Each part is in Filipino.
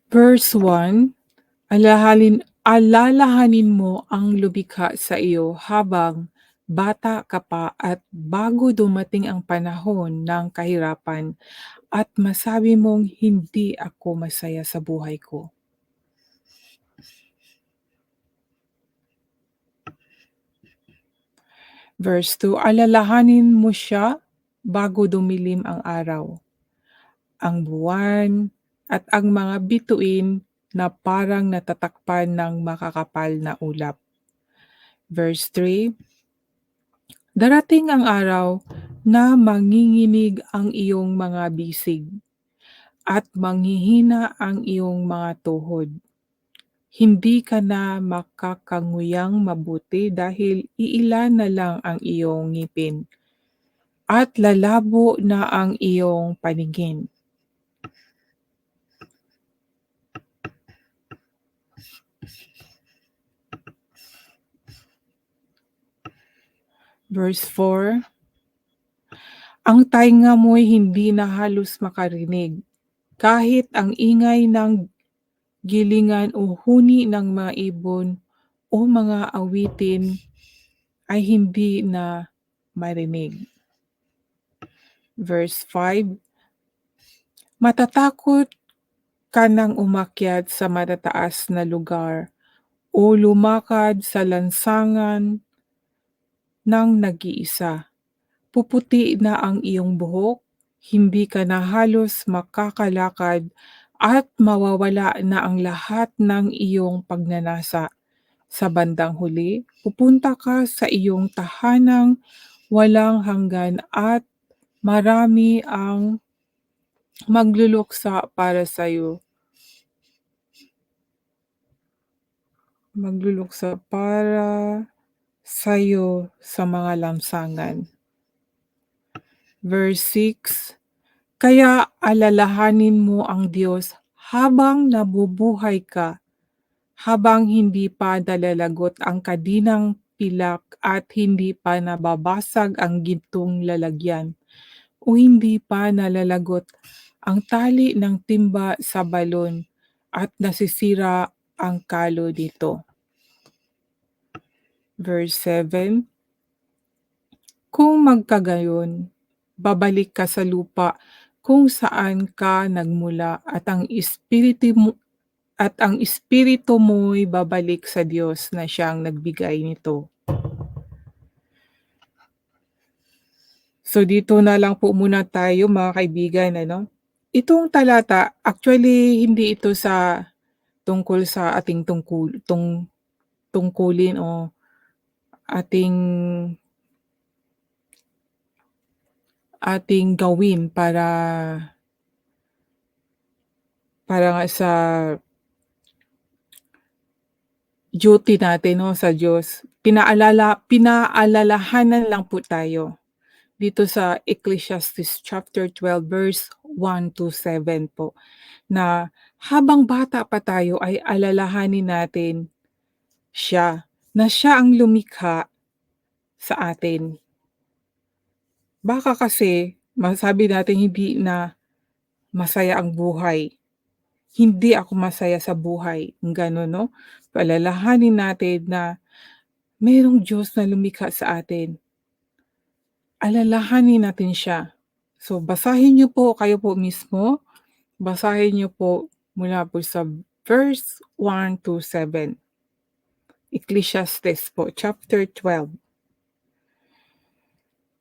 Verse 1, alalahanin mo ang lumikha sa iyo habang bata ka pa at bago dumating ang panahon ng kahirapan at masabi mong hindi ako masaya sa buhay ko. Verse 2, alalahanin mo siya bago dumilim ang araw, ang buwan, at ang mga bituin na parang natatakpan ng makakapal na ulap. Verse 3, darating ang araw na manginginig ang iyong mga bisig at manghihina ang iyong mga tuhod. Hindi ka na makakanguyang mabuti dahil iilan na lang ang iyong ngipin at lalabo na ang iyong paningin. Verse 4, ang tainga mo'y hindi na halos makarinig, kahit ang ingay ng gilingan o huni ng mga ibon o mga awitin ay hindi na marinig. Verse 5, matatakot ka nang umakyat sa matataas na lugar o lumakad sa lansangan ng nag-iisa. Puputi na ang iyong buhok, hindi ka na halos makakalakad at mawawala na ang lahat ng iyong pagnanasa. Sa bandang huli, pupunta ka sa iyong tahanang walang hanggan at marami ang magluluksa para sa'yo. Magluluksa para sa'yo sa mga lansangan. Verse 6, kaya alalahanin mo ang Diyos habang nabubuhay ka, habang hindi pa nalalagot ang kadinang pilak at hindi pa nababasag ang gintong lalagyan, o hindi pa nalalagot ang tali ng timba sa balon at nasisira ang kalo nito. Verse 7, kung magkagayon, babalik ka sa lupa kung saan ka nagmula at ang espiritu mo'y babalik sa Diyos na siyang nagbigay nito. So dito na lang po muna tayo mga kaibigan, ano? Itong talata, actually hindi ito tungkol sa ating tungkulin o ating ating gawin para nga sa duty natin 'no, sa Diyos. Pinaalalahanan lang po tayo dito sa Ecclesiastes chapter 12 verse 1 to 7 po, na habang bata pa tayo ay alalahanin natin siya ang lumikha sa atin. Baka kasi masabi natin hindi na masaya ang buhay, hindi ako masaya sa buhay, gano'n 'no. Alalahanin natin na mayroong Diyos na lumikha sa atin. Alalahanin natin siya. So basahin niyo po, kayo po mismo, basahin niyo po mula po sa verse 1 to 7. Ecclesiastes po, chapter 12.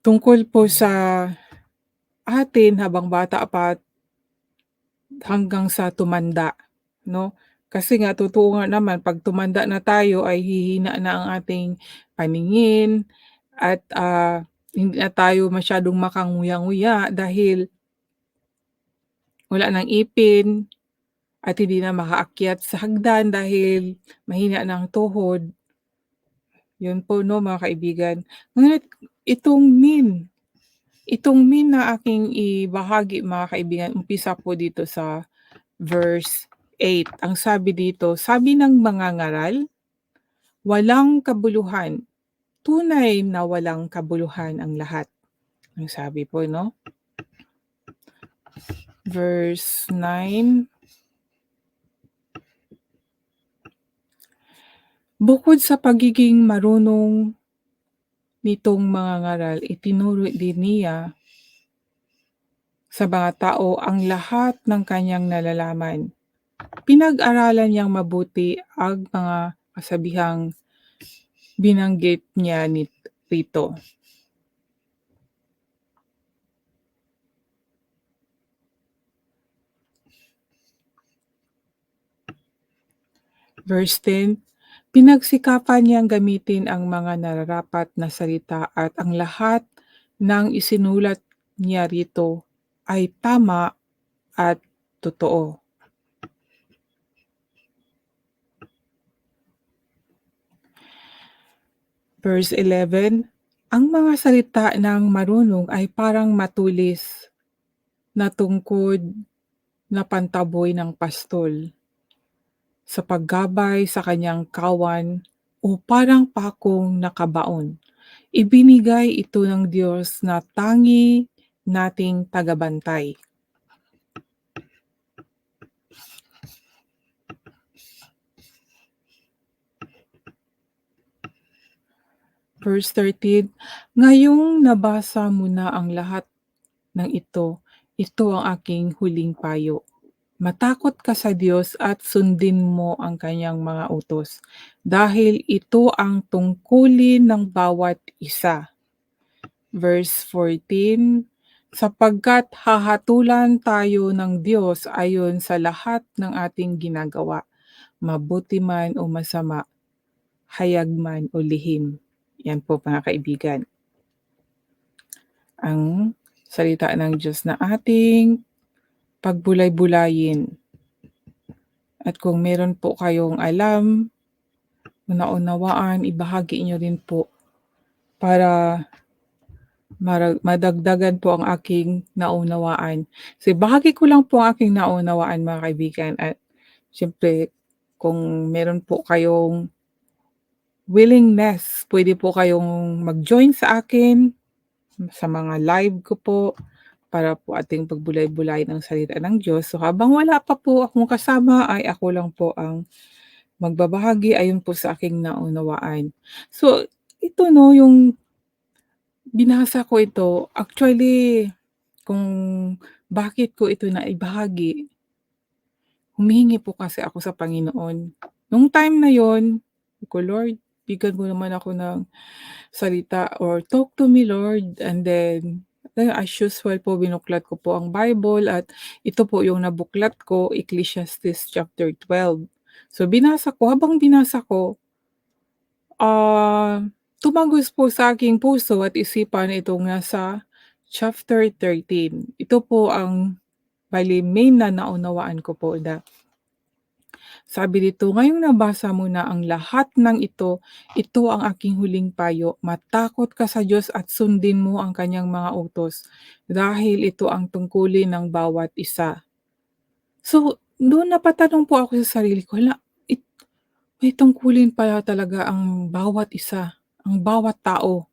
Tungkol po sa atin habang bata pa hanggang sa tumanda, 'no? Kasi nga totoo nga naman 'pag tumanda na tayo ay hihina na ang ating paningin at, hindi na tayo masyadong makanguya-nguya dahil wala ng ipin at hindi na makaakyat sa hagdan dahil mahina na ang tuhod. 'Yun po 'no mga kaibigan. Ngunit itong mean, itong mean na aking ibahagi mga kaibigan, umpisa po dito sa verse 8. Ang sabi dito, sabi ng mga ngaral, walang kabuluhan, tunay na walang kabuluhan ang lahat. Ang sabi po 'no. Verse 9, Bukod sa pagiging marunong nitong mangangaral, itinuro din niya sa mga tao ang lahat ng kanyang nalalaman. Pinag-aralan niyang mabuti ang mga kasabihang binanggit niya rito. Verse 10, pinagsikapan niyang gamitin ang mga nararapat na salita at ang lahat ng isinulat niya rito ay tama at totoo. Verse 11, ang mga salita ng marunong ay parang matulis na tungkod na pantaboy ng pastol sa paggabay sa kanyang kawan o parang pakong nakabaon. Ibinigay ito ng Diyos na tangi nating tagabantay. Verse 13, ngayong nabasa mo na ang lahat ng ito ang aking huling payo. Matakot ka sa Diyos at sundin mo ang kanyang mga utos, dahil ito ang tungkulin ng bawat isa. Verse 14, sapagkat hahatulan tayo ng Diyos ayon sa lahat ng ating ginagawa, mabuti man o masama, hayag man o lihim. Yan po mga kaibigan, ang salita ng Diyos na ating pagbulay-bulayin. At kung meron po kayong alam, naunawaan, ibahagi niyo rin po para madagdagan po ang aking naunawaan. So, bahagi ko lang po ang aking naunawaan mga kaibigan at siyempre kung meron po kayong willingness, pwede po kayong mag-join sa akin sa mga live ko po para po ating pagbulay-bulay ng salita ng Diyos. So, habang wala pa po akong kasama ay ako lang po ang magbabahagi ayon po sa aking naunawaan. So, ito 'no, yung binasa ko ito, actually kung bakit ko ito naibahagi, humihingi po kasi ako sa Panginoon. Nung time na yon, sabi ko, "Lord, bigyan mo naman ako ng salita or talk to me Lord." And then, as usual po binuklat ko po ang Bible at ito po yung nabuklat ko, Ecclesiastes chapter 12. So binasa ko, habang binasa ko, tumagos po sa aking puso at isipan itong nasa chapter 13. Ito po ang bale main na naunawaan ko po na sabi dito, ngayong nabasa mo na ang lahat ng ito ang aking huling payo. Matakot ka sa Diyos at sundin mo ang kanyang mga utos, dahil ito ang tungkulin ng bawat isa. So, doon napatanong po ako sa sarili ko, hala, may tungkulin pala talaga ang bawat isa, ang bawat tao.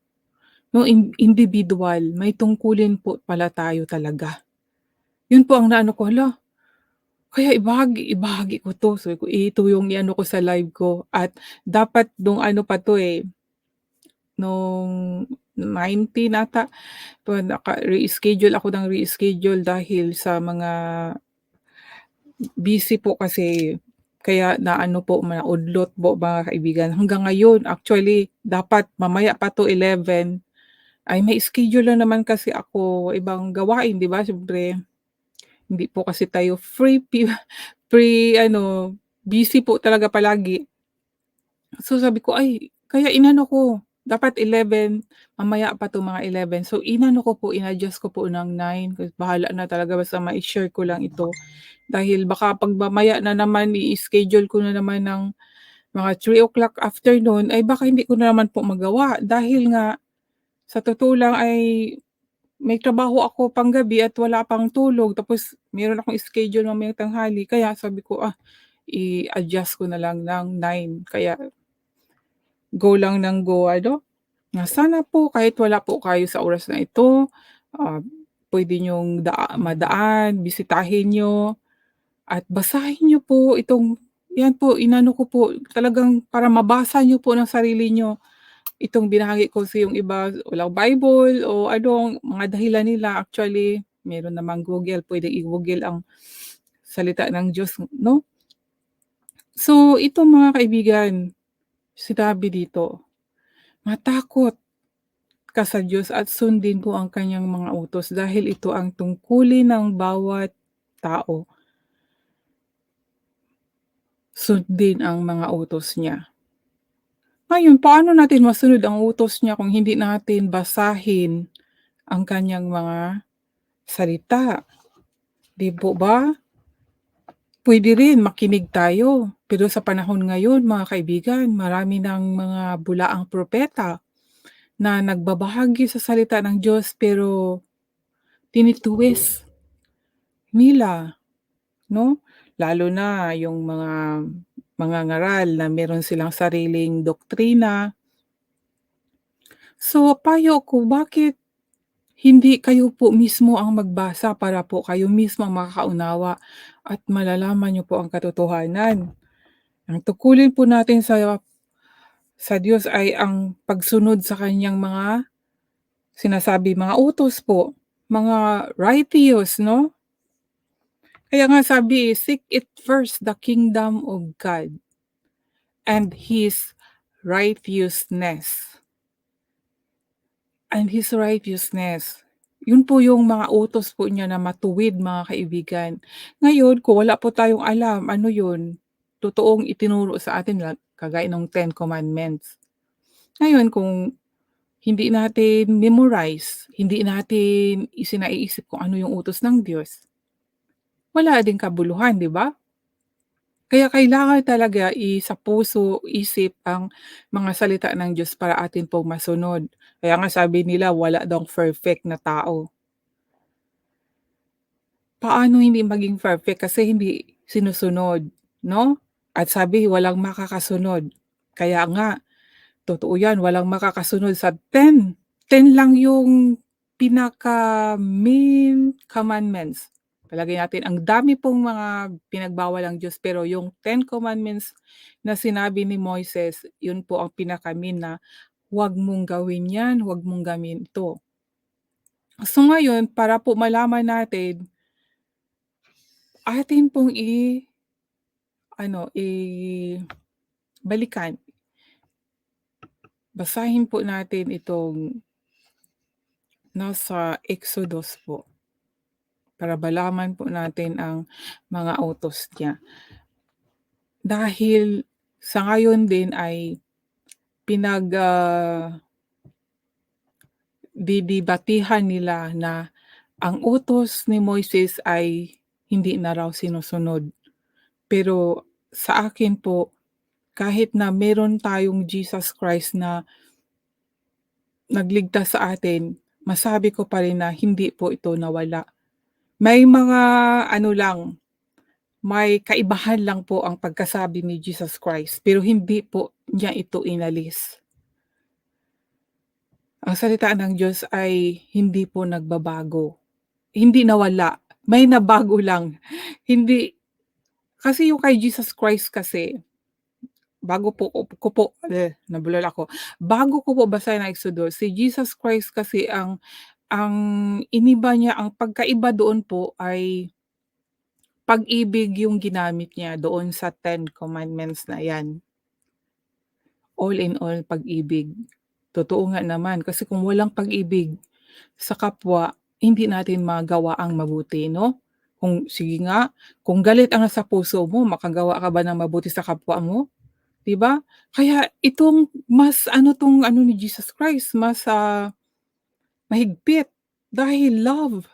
No, individual, may tungkulin po pala tayo talaga. Yun po ang naano ko, hala, kaya ibahagi ko 'to. Sabi ko, ito yung i-ano ko sa live ko at dapat nung ano pa 'to, nung 19 ata, re-schedule ako ng re-schedule dahil sa mga busy po kasi. Kaya naano po, naudlot po mga kaibigan. Hanggang ngayon, actually dapat mamaya pa 'to 11, ay may schedule na naman kasi ako, ibang gawain 'di ba, siyempre hindi po kasi tayo free ano, busy po talaga palagi. So sabi ko, ay kaya inano ko, dapat 11, mamaya pa 'to mga 11. So inano ko po, in-adjust ko po ng 9, kasi bahala na talaga basta mai-share ko lang ito. Dahil baka 'pag mamaya na naman i-schedule ko na naman ng mga 3 o'clock afternoon, ay baka hindi ko na naman po magawa. Dahil nga sa totoo lang ay may trabaho ako panggabi at wala pang tulog, tapos meron akong schedule mamayang tanghali, kaya sabi ko, i-adjust ko na lang ng 9. Kaya go lang ng go ano, na sana po kahit wala po kayo sa oras na ito, ah, puwede niyong madaan, bisitahin niyo at basahin niyo po itong yan po inano ko po talagang para mabasa niyo po ng sarili niyo itong binahagi ko sa yung iba walang Bible o ano, mga dahilan nila actually meron namang Google, puwedeng i-Google ang salita ng Diyos 'no. So ito mga kaibigan, sinabi dito, matakot ka sa Diyos at sundin mo ang kanyang mga utos dahil ito ang tungkulin ng bawat tao, sundin ang mga utos niya. Ngayon, paano natin masunod ang utos niya kung hindi natin basahin ang kanyang mga salita, 'di po ba? Puwede rin makinig tayo, pero sa panahon ngayon mga kaibigan, marami ng mga bulaang propeta na nagbabahagi sa salita ng Diyos pero tinitwist nila 'no? Lalo na yung mga ngaral na meron silang sariling doktrina. So, payo ko bakit hindi kayo po mismo ang magbasa para po kayo mismo ang makakaunawa at malalaman niyo po ang katotohanan. Ang tungkulin po natin sa Diyos ay ang pagsunod sa kaniyang mga sinasabi, mga utos po, mga righteous 'no? Kaya nga sabi, "Seek it first the kingdom of God and His righteousness." And His righteousness. Yun po yung mga utos po niya na matuwid mga kaibigan. Ngayon kung wala po tayong alam ano yun, totoong itinuro sa atin kagaya nung Ten Commandments. Ngayon kung hindi natin memorize, hindi natin isinaiisip kung ano yung utos ng Diyos, wala ding kabuluhan, 'di ba? Kaya kailangan talaga sa puso, isip ang mga salita ng Diyos para atin pong masunod. Kaya nga sabi nila wala daw perfect na tao. Paano hindi maging perfect kasi hindi sinusunod, 'no? At sabi walang makakasunod. Kaya nga, totoo 'yan, walang makakasunod sa 10. 10 lang yung pinaka-main commandments. Palagay natin ang dami pong mga pinagbawal ang Diyos pero yung 10 commandments na sinabi ni Moises, yun po ang pinaka-main na huwag mong gawin 'yan, huwag mong gawin ito. So ngayon para po malaman natin, atin pong ano, balikan, basahin po natin itong nasa Exodus po. Para malaman po natin ang mga utos niya. Dahil sa ngayon din ay didebatehan nila na ang utos ni Moises ay hindi na raw sinusunod. Pero sa akin po, kahit na meron tayong Jesus Christ na nagligtas sa atin, masabi ko pa rin na hindi po ito nawala. May mga ano lang, may kaibahan lang po ang pagkasabi ni Jesus Christ, pero hindi po niya ito inalis. Ang salita ng Diyos ay hindi po nagbabago, hindi nawala, may nabago lang. Hindi kasi yung kay Jesus Christ kasi, bago po nabulol ako. Bago ko po basahin ang Exodus, si Jesus Christ kasi ang iniba niya, ang pagkaiba doon po ay pag-ibig yung ginamit niya doon sa 10 commandments na 'yan. All in all pag-ibig. Totoo nga naman kasi kung walang pag-ibig sa kapwa, hindi natin magawa ang mabuti 'no? Kung sige nga, kung galit ang nasa puso mo makagawa ka ba ng mabuti sa kapwa mo, 'di ba? Kaya itong mas ano 'tong ano ni Jesus Christ mas, mahigpit dahil love,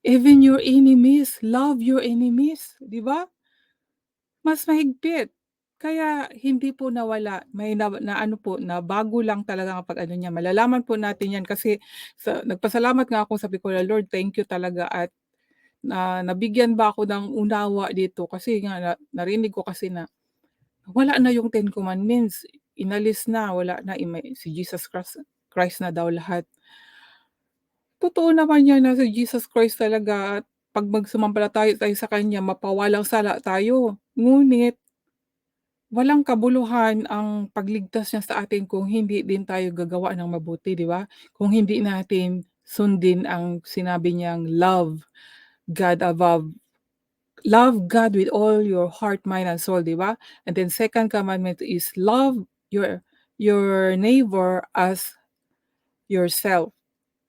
even your enemies, love your enemies, 'di ba? Mas mahigpit. Kaya hindi po nawala, may na ano po, nabago lang talaga kapag ano niya, malalaman po natin 'yan kasi nagpasalamat nga ako sabi ko na, "Lord thank you talaga at nabigyan ba ako ng unawa dito." Kasi nga narinig ko kasi na wala na yung 10 commandments, inalis na, wala na, si Jesus Christ na daw lahat. Totoo naman 'yan na si Jesus Christ talaga at 'pag tayo sa kanya mapawalang sala tayo. Ngunit walang kabuluhan ang pagligtas niya sa atin kung hindi din tayo gagawa ng mabuti, 'di ba? Kung hindi natin sundin ang sinabi niyang God above love God with all your heart, mind, and soul, 'di ba? And then second commandment is love your neighbor as yourself.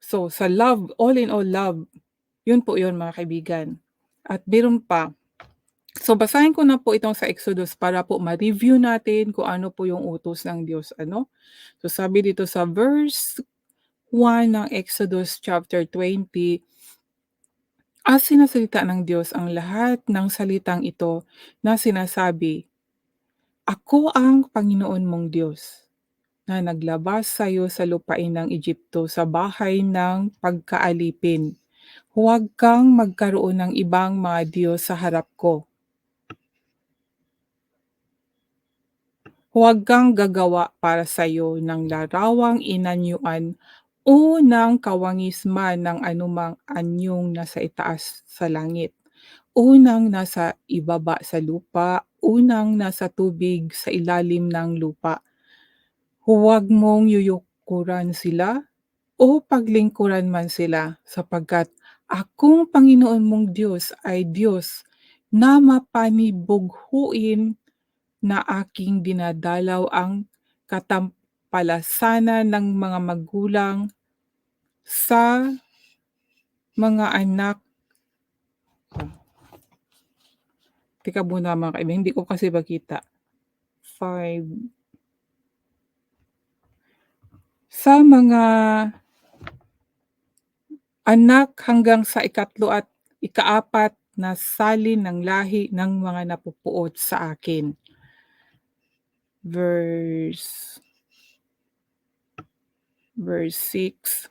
So, sa love, all in all love, yun po yun mga kaibigan. At meron pa, so basahin ko na po itong sa Exodus para po ma-review natin kung ano po yung utos ng Diyos, ano. So sabi dito sa verse 1 ng Exodus chapter 20, sinasalita ng Diyos ang lahat ng salitang ito na sinasabi, "Ako ang Panginoon mong Diyos, na naglabas sa iyo sa lupain ng Egypto sa bahay ng pagkaalipin. Huwag kang magkaroon ng ibang mga Diyos sa harap ko. Huwag kang gagawa para sa iyo ng larawang inanyuan o ng kawangisman ng anumang anyong nasa itaas sa langit, o ng nasa ibaba sa lupa, o ng nasa tubig sa ilalim ng lupa. Huwag mong yuyukuran sila o paglingkuran man sila, sapagkat akong Panginoon mong Diyos ay Diyos na mapanibughuin, na aking dinadalaw ang katampalasanan ng mga magulang sa mga anak." Teka muna mga kaibigan, hindi ko kasi makita. 5, sa mga anak hanggang sa ikatlo at ikaapat na salin ng lahi ng mga napupuot sa akin. Verse 6.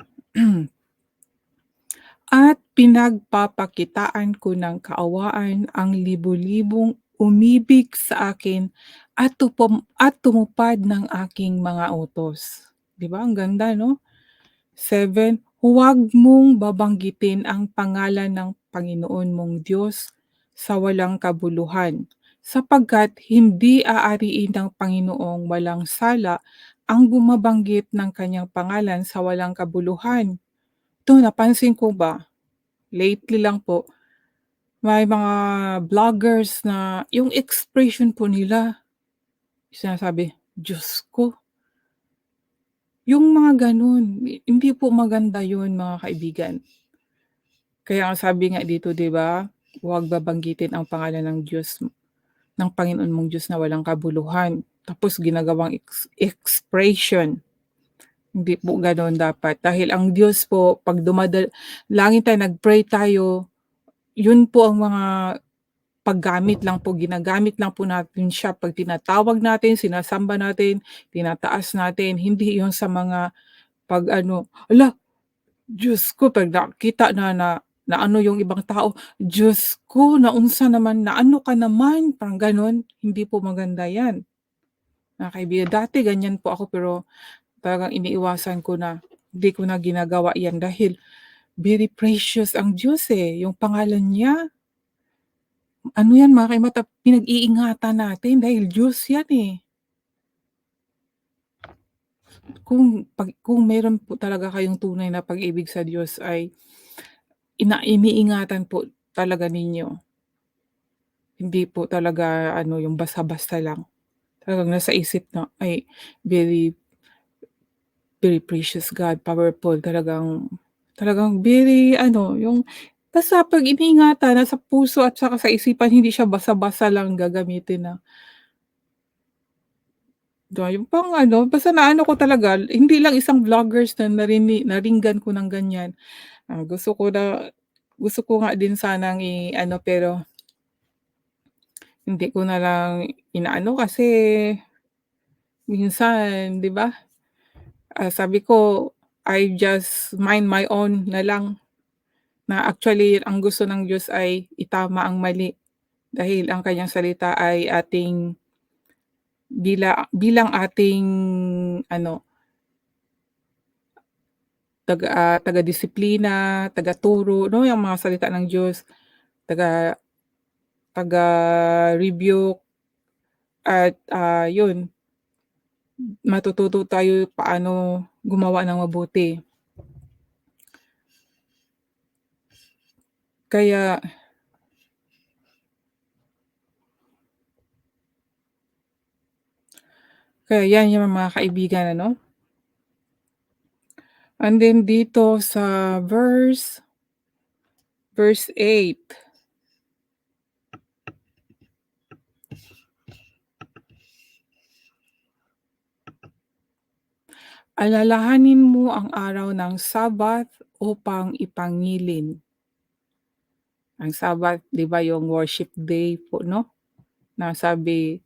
At pinagpapakitaan ko ng kaawaan ang libu-libong umibig sa akin at tumupad ng aking mga utos. 'Di ba ang ganda 'no? 7, huwag mong babanggitin ang pangalan ng Panginoon mong Diyos sa walang kabuluhan, sapagkat hindi aariin ng Panginoong walang sala ang bumabanggit ng kanyang pangalan sa walang kabuluhan. 'To napansin ko ba, lately lang po, may mga vloggers na yung expression po nila, sinasabi, "Diyos ko." Yung mga gano'n, hindi po maganda yun mga kaibigan. Kaya nga sabi nga dito 'di ba, huwag babanggitin ang pangalan ng Diyos, ng Panginoon mong Diyos na walang kabuluhan, tapos ginagawang expression. Hindi po gano'n dapat, dahil ang Diyos po 'pag lagi tayo nag-pray tayo, yun po ang mga paggamit lang po, ginagamit lang po natin siya 'pag tinatawag natin, sinasamba natin, tinataas natin, hindi yun sa mga 'pag ano, "Hala, Diyos ko," 'pag nakita na ano yung ibang tao, "Diyos ko, naunsa naman, naano ka naman," parang gano'n. Hindi po maganda 'yan, mga kaibigan. Dati ganyan po ako pero talagang iniiwasan ko na, hindi ko na ginagawa 'yan dahil very precious ang Diyos, eh, yung pangalan niya. Ano 'yan mga kaimata, pinag-iingatan natin dahil Diyos 'yan, eh. Kung meron po talaga kayong tunay na pag-ibig sa Diyos ay iniingatan po talaga ninyo. Hindi po talaga ano yung basta-basta lang. Talagang nasa isip na, ay, very, very precious God, powerful, talagang talagang very ano, yung basta 'pag iniingatan nasa puso at saka sa isipan, hindi siya basta-basta lang gagamitin na. Yung pang ano, basta naano ko talaga, hindi lang isang vloggers na naringgan ko ng ganyan. Gusto ko nga din sanang i-ano, pero hindi ko na lang inaano kasi minsan 'di ba, sabi ko, I just mind my own na lang, na actually ang gusto ng Diyos ay itama ang mali, dahil ang kanyang salita ay ating bilang ating ano, taga-disiplina, taga-turo 'no, yung mga salita ng Diyos, taga taga-rebuke, at, 'yun matututo tayo paano gumawa ng mabuti. Kaya kaya 'yan yung mga kaibigan ano. And then dito sa verse 8, "Alalahanin mo ang araw ng Sabbath upang ipangilin." Ang Sabbath 'di ba yung worship day po 'no, na sabi,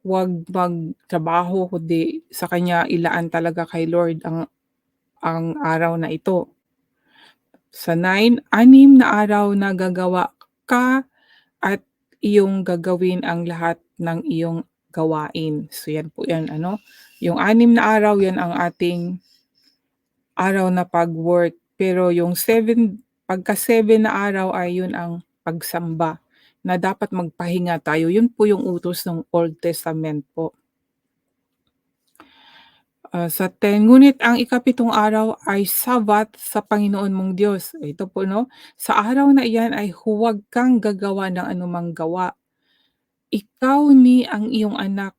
"Huwag magtrabaho kundi sa kanya ilaan talaga kay Lord ang araw na ito." Sa 9, 6 na araw na gagawa ka at iyong gagawin ang lahat ng iyong gawain. So yan po yan ano, yung 6 na araw yan ang ating araw na pag-work, pero yung 7 na araw ay yun ang pagsamba na dapat magpahinga tayo, yun po yung utos ng Old Testament po. Sa 10, ngunit ang ikapitong araw ay Sabbath sa Panginoon mong Diyos. Ito po 'no, sa araw na iyan ay huwag kang gagawa ng anumang gawa. Ikaw ni ang iyong anak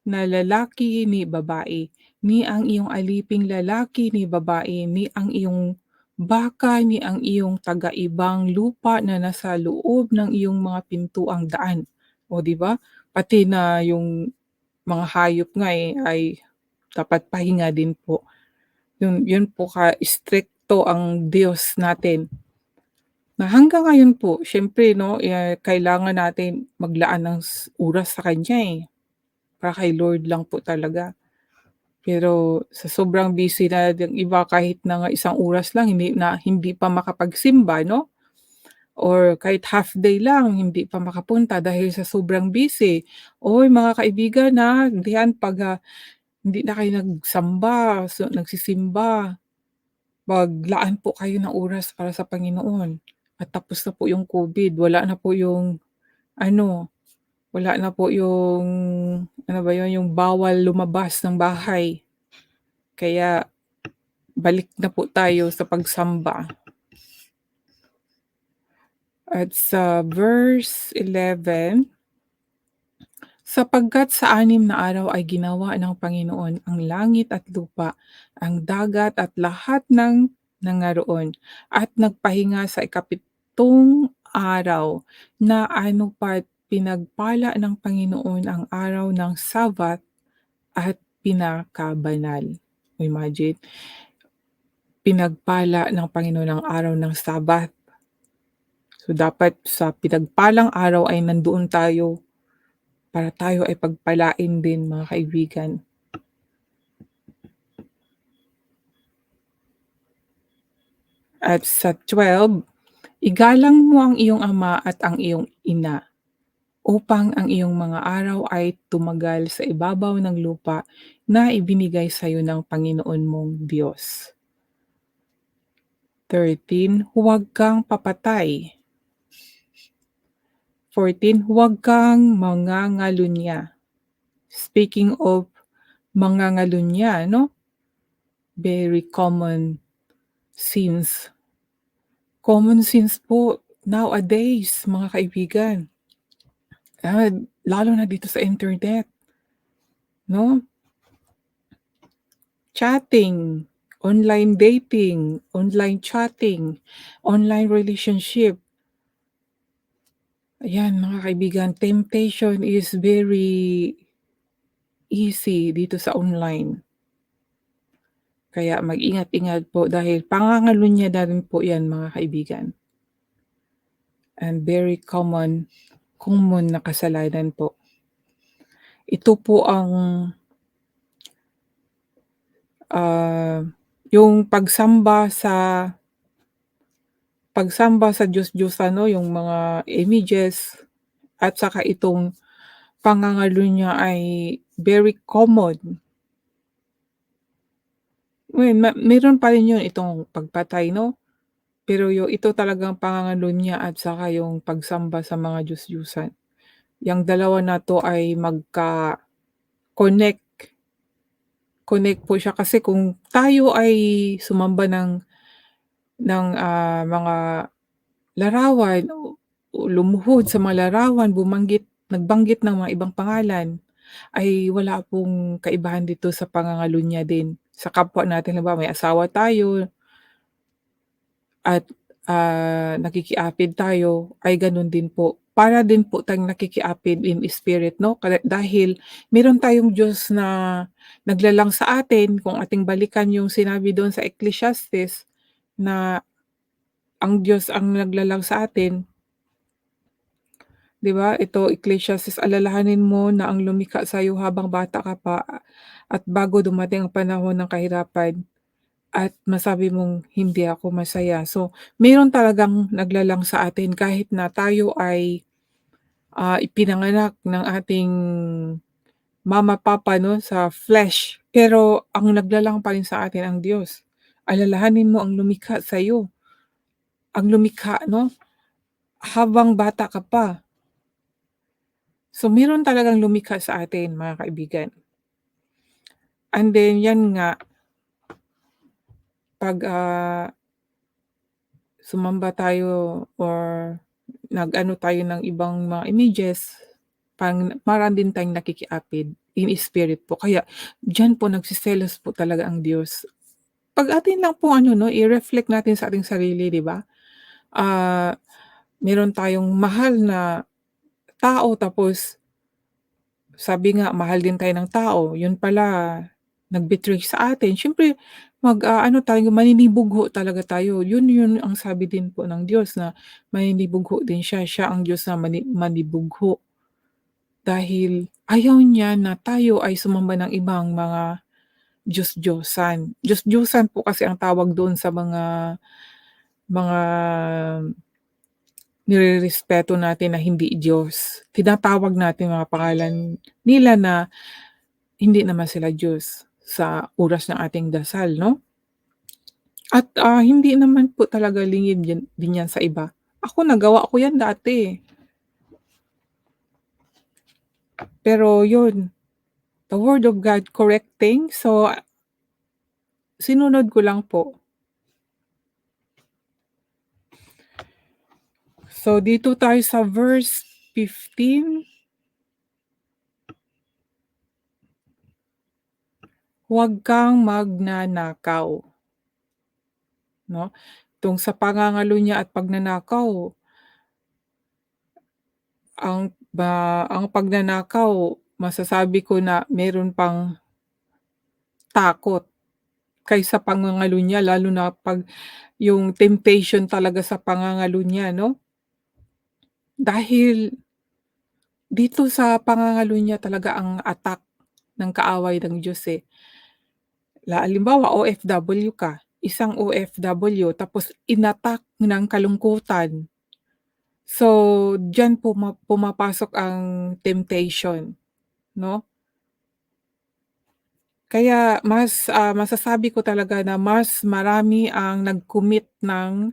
na lalaki ni babae, ni ang iyong aliping lalaki ni babae, ni ang iyong baka, ni ang iyong taga-ibang lupa na nasa loob ng iyong mga pintuang daan. O 'di ba? Pati na yung mga hayop nga, ay dapat pahinga din po. Yun po ka-istrikto ang Diyos natin. Na hanggang ngayon po siyempre 'no, kailangan natin maglaan ng oras sa kanya, para kay Lord lang po talaga. Pero sa sobrang busy na yung iba kahit na nga isang oras lang hindi pa makapagsimba 'no, or kahit half day lang hindi pa makapunta dahil sa sobrang busy. Uy mga kaibigan, diyan 'pag, hindi na kayo nagsamba, nagsisimba, maglaan po kayo ng oras para sa Panginoon. At tapos na po yung COVID, wala na po yung ano, wala na po yung ano ba yun, yung bawal lumabas ng bahay. Kaya balik na po tayo sa pagsamba. At sa verse 11, "Sapagkat sa 6 na araw ay ginawa ng Panginoon ang langit at lupa, ang dagat at lahat ng nangaroon, at nagpahinga sa ikapitong araw na ano pa't pinagpala ng Panginoon ang araw ng Sabbath at pinakabanal." Imagine, pinagpala ng Panginoon ang araw ng Sabbath. So, dapat sa pinagpalang araw ay nandoon tayo para tayo ay pagpalain din mga kaibigan. At sa 12, "Igalang mo ang iyong ama at ang iyong ina, upang ang iyong mga araw ay tumagal sa ibabaw ng lupa na ibinigay sa iyo ng Panginoon mong Diyos." 13, "Huwag kang papatay." 14, "Huwag kang mangangalunya." Speaking of mangangalunya 'no, very common sins po nowadays mga kaibigan. Ah, Lalo na dito sa internet 'no, chatting, online dating, online chatting, online relationship. Ayan mga kaibigan, temptation is very easy dito sa online. Kaya mag-ingat-ingat po dahil pangangalunya na rin po 'yan mga kaibigan, and very common na kasalanan po. Ito po ang, ah, yung pagsamba sa Diyos-Diyosan 'no, yung mga images at saka itong pangangalunya ay very common. Well, meron pa rin yun itong pagpatay 'no, pero ito talagang pangangalunya at saka yung pagsamba sa mga Diyos-Diyusan. yang dalawa na 'to ay connect connect po siya kasi kung tayo ay sumamba ng mga larawan o lumuhod sa mga larawan, nagbanggit ng mga ibang pangalan, ay wala pong kaibahan dito sa pangangalunya din sa kapwa natin. Halimbawa, may asawa tayo at, nakikiapid tayo, ay gano'n din po. Para din po tayong nakikiapid in spirit 'no, dahil meron tayong Diyos na naglalang sa atin. Kung ating balikan yung sinabi do'n sa Ecclesiastes na ang Diyos ang naglalang sa atin, 'di ba? Ito Ecclesiastes, "Alalahanin mo na ang lumikha sa'yo habang bata ka pa at bago dumating ang panahon ng kahirapan at masabi mong, 'Hindi ako masaya.'" So, meron talagang naglalang sa atin kahit na tayo ay, ipinanganak ng ating mama, papa 'no, sa flesh, pero ang naglalang pa rin sa atin ang Diyos. Alalahanin mo ang lumikha sa'yo, ang lumikha 'no, habang bata ka pa. So, meron talagang lumikha sa atin mga kaibigan. And then 'yan nga, 'pag, sumamba tayo or nag-ano tayo ng ibang mga images, parang din tayong nakikiapid in spirit po. Kaya diyan po nagseselos po talaga ang Diyos. 'Pag atin lang po ano 'no, i-reflect natin sa ating sarili, 'di ba? Ah, Meron tayong mahal na tao tapos sabi nga mahal din tayo ng tao, yun pala nag-betray sa atin, siyempre ano tayo, maninibugho talaga tayo. Yun ang sabi din po ng Diyos na maninibugho din siya, siya ang Diyos na manibugho. Dahil ayaw niya na tayo ay sumamba ng ibang mga Diyos-diyosan. Diyos-diyosan po kasi ang tawag doon sa mga nirerespeto natin na hindi Diyos. Tinatawag natin mga pangalan nila na hindi naman sila Diyos sa oras ng ating dasal 'no? At, hindi naman po talaga lingid din 'yan sa iba. Ako nagawa ko 'yan dati, pero 'yun, the word of God correcting, so sinunod ko lang po. So dito tayo sa verse 15, "Huwag kang magnanakaw." 'No, tungkol sa pangangalunya at pagnanakaw, ang pagnanakaw masasabi ko na meron pang takot kaysa pangangalunya, lalo na 'pag yung temptation talaga sa pangangalunya 'no? Dahil dito sa pangangalunya talaga ang attack ng kaaway ng Diyos, eh. Halimbawa OFW ka, isang OFW tapos inattack ng kalungkutan. So, diyan pumapasok ang temptation 'no? Kaya masasabi ko talaga na mas marami ang nag-commit ng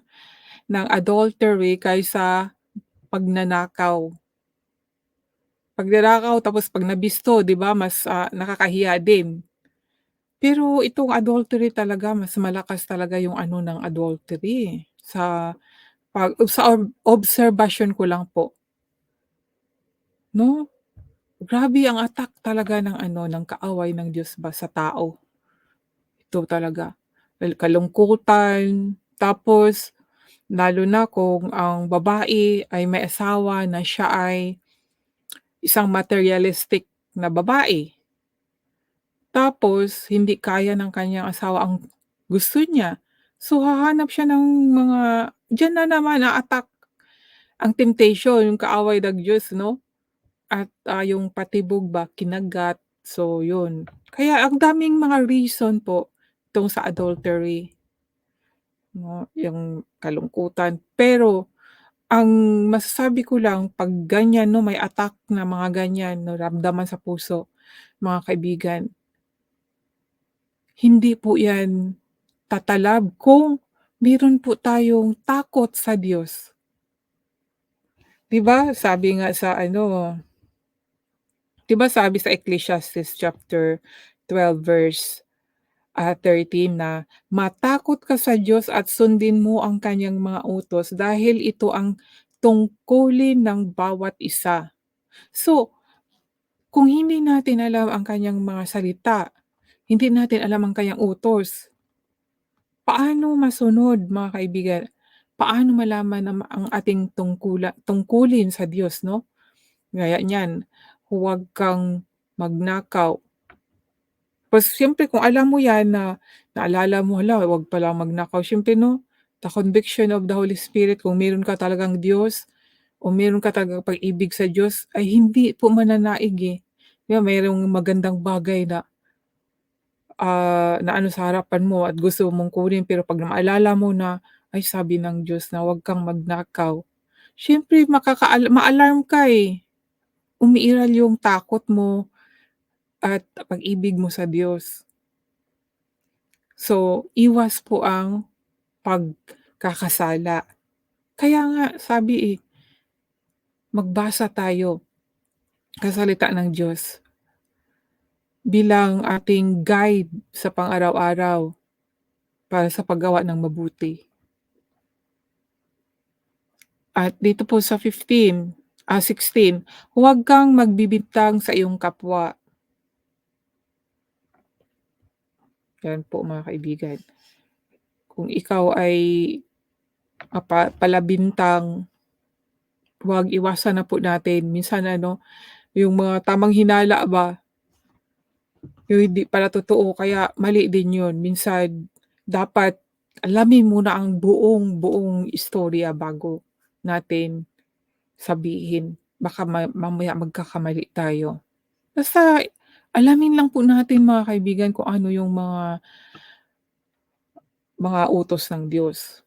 adultery kaysa pagnanakaw. Pagnanakaw tapos 'pag nabisto 'di ba mas, nakakahiya din. Pero itong adultery talaga mas malakas talaga yung ano ng adultery, sa obserbasyon ko lang po 'no. Grabe ang attack talaga ng ano, ng kaaway ng Diyos ba sa tao. Ito talaga, kalungkutan, tapos lalo na kung ang babae ay may asawa na siya ay isang materialistic na babae. Tapos hindi kaya ng kanyang asawa ang gusto niya. So, hahanap siya ng mga diyan na naman a-attack ang temptation, yung kaaway ng Diyos 'no, at, yung patibog ba, kinagat, so yun. Kaya ang daming mga reason po tungkol sa adultery 'no, yung kalungkutan. Pero ang masasabi ko lang 'pag ganyan 'no, may attack na mga ganyan, naramdaman sa puso, mga kaibigan, hindi po 'yan tatalab kung meron po tayong takot sa Diyos. 'Di ba sabi nga sa ano, 'Di ba sabi sa Ecclesiastes chapter 12 verse 13 na, "Matakot ka sa Diyos at sundin mo ang kanyang mga utos dahil ito ang tungkulin ng bawat isa." So, kung hindi natin alam ang kanyang mga salita, hindi natin alam ang kanyang utos, paano masunod mga kaibigan? Paano malaman na ang ating tungkulin sa Diyos 'no? Gaya niyan, huwag kang magnakaw. Tapos siyempre kung alam mo 'yan na naalala mo, hala, huwag pala magnakaw, siyempre 'no, the conviction of the Holy Spirit kung meron ka talagang Diyos o meron ka talagang pag-ibig sa Diyos ay hindi po mananaig, eh. 'Di ba mayroong magandang bagay na, na ano sa harapan mo at gusto mong kunin pero 'pag maalala mo na, ay sabi ng Diyos na huwag kang magnakaw, siyempre ma-alarm ka, eh. Umiiral yung takot mo at pag-ibig mo sa Diyos. So, iwas po ang pagkakasala. Kaya nga sabi, eh, magbasa tayo sa salita ng Diyos bilang ating guide sa pang-araw-araw para sa paggawa ng mabuti. At dito po sa 16, huwag kang magbibintang sa iyong kapwa. Yan po mga kaibigan. Kung ikaw ay palabintang, huwag, iwasan na po natin. Minsan ano, yung mga tamang hinala ba, yung hindi pala totoo kaya mali din yun. Minsan dapat alamin muna ang buong istorya bago natin sabihin. Baka mamaya magkakamali tayo. Basta alamin lang po natin mga kaibigan kung ano yung mga utos ng Diyos.